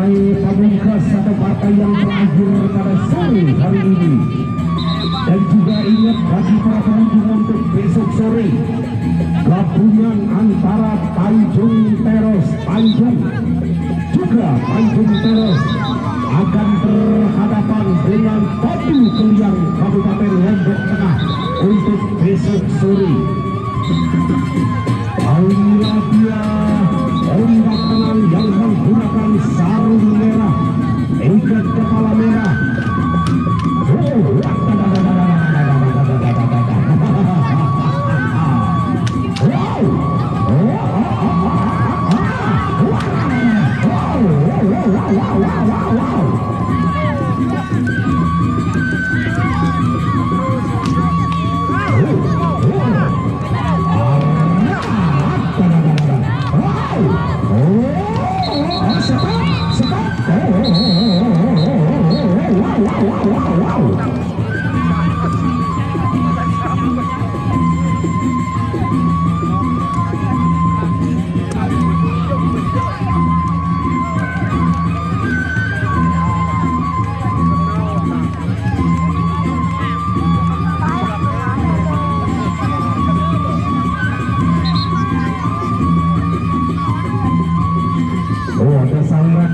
partai pamungkas atau partai yang terakhir pada sore hari ini. Dan juga ingat bagi para pengunjung untuk besok sore, gabungan antara Tanjung Teros Tanjung juga Tanjung Teros akan berhadapan dengan Batu Keliang Kabupaten Lombok Tengah untuk besok sore. Inilah dia ombak tenang yang menggunakan sarung merah, ikat kepala merah.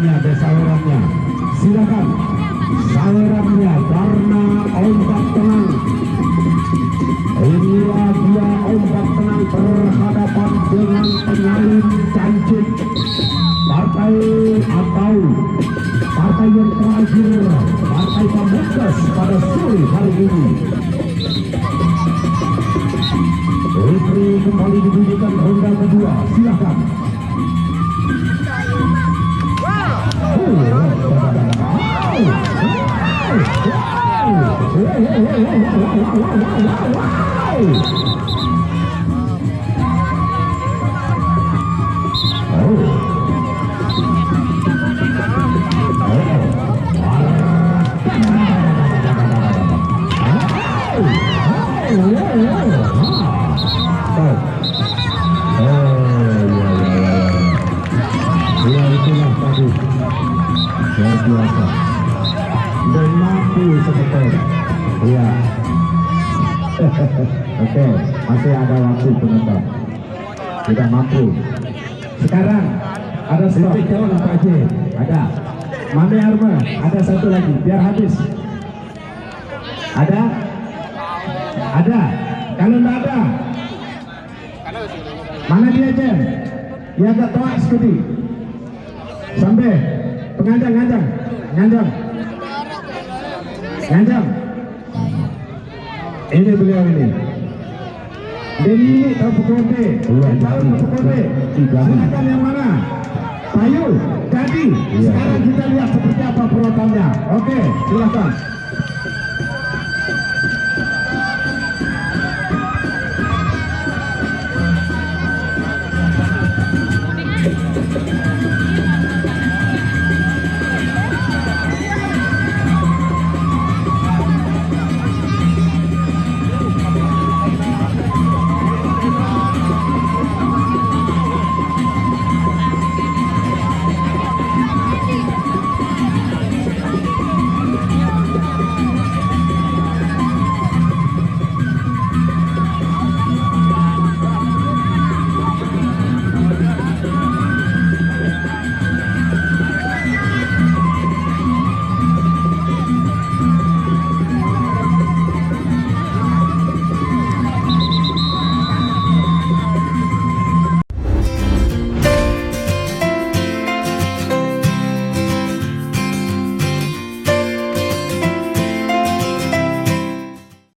Ada salurannya, silakan salurannya karena ombak tenang. Inilah dia ombak tenang berhadapan dengan penyalin Cancik, partai atau partai yang terakhir, partai pamungkas pada sore hari ini. Putri kembali dibunyikan ronda kedua, silakan. Biasa dan mampu sebetulnya ya. Oke, masih ada waktu penonton, tidak mampu. Sekarang ada stop jalan apa aja ada Mame Arma, ada satu lagi biar habis. Ada kalau tidak ada mana dia Jen ya agak toak sekali sampai penganjang ini beliau ini dan ini Tapukote silakan yang mana Payu jadi sekarang kita lihat seperti apa perotannya. Oke silakan.